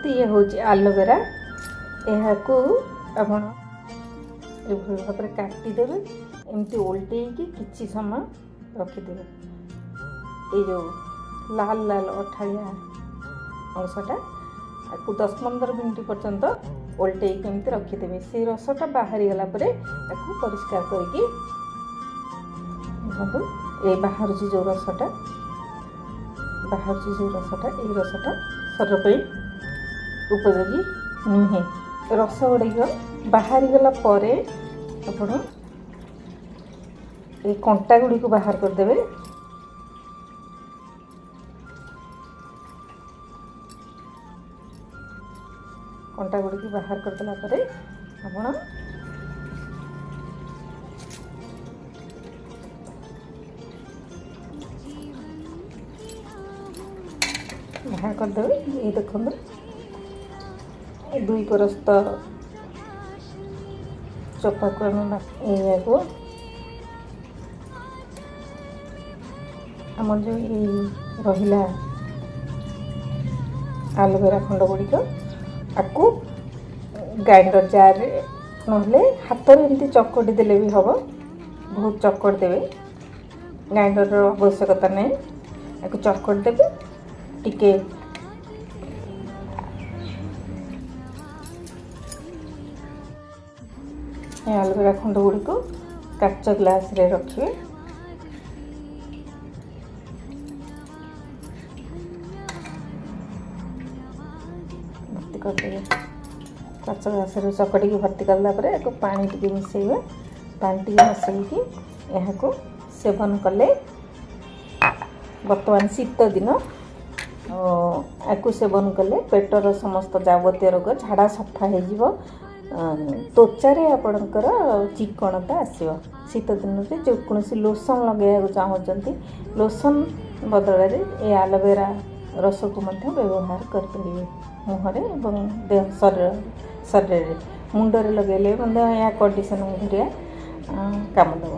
देखते ये हूँ एलोवेरा यहाँ को आपण भाव में काटिदेवे एमती ओल्टे कि समय रखिदेवे ये जो लाल लाल अठाड़िया अंशटा आपको 10-15 मिनट पर्यंत ओल्टे एमती रखिदेवे से रसटा बाहरी गला परे आपको परिष्कार करके ये बाहर जो रसटा ये रसटा शरीर पर उपयोगी नुहे रस गुड़िक बाहरी गला परे आपण ये कंटा गुड़ी को बाहर करदेवे कंटा गुड़ी को बाहर करदेला परे आपण बाहर करदेवे ये देखो दुई परस्त चोपा को को आम जो रहा एलोवेरा खंड गुड़िक आपको ग्राइंडर जार ना हाथ में एमती चकटी देले भी हम बहुत चकट देवे ग्राइंडर आवश्यकता नहीं आपको चकट देवे टिके एलोवेरा खंड गुड़िक काच ग्लास रे रखिए भर्ती करदेवे काच ग्लास रे चकटी की भर्ती करला परे एको पानी टिके मिसेइबे पानी टिके मिसेइकी यहाँ को सेवन कले वर्तमान शीत दिन आपको सेवन कले पेटर समस्त जावतीय रोग झाड़ा सफा हो त्वचारे आपणकर चिकणता आसो शीत दिन में जो कौन लोशन लगे चाहते लोशन बदल ये एलोवेरा रस को व्यवहार करें मुहरे और देह शरीर मुंडरे लगे या कंडीशन धरिया काम देव।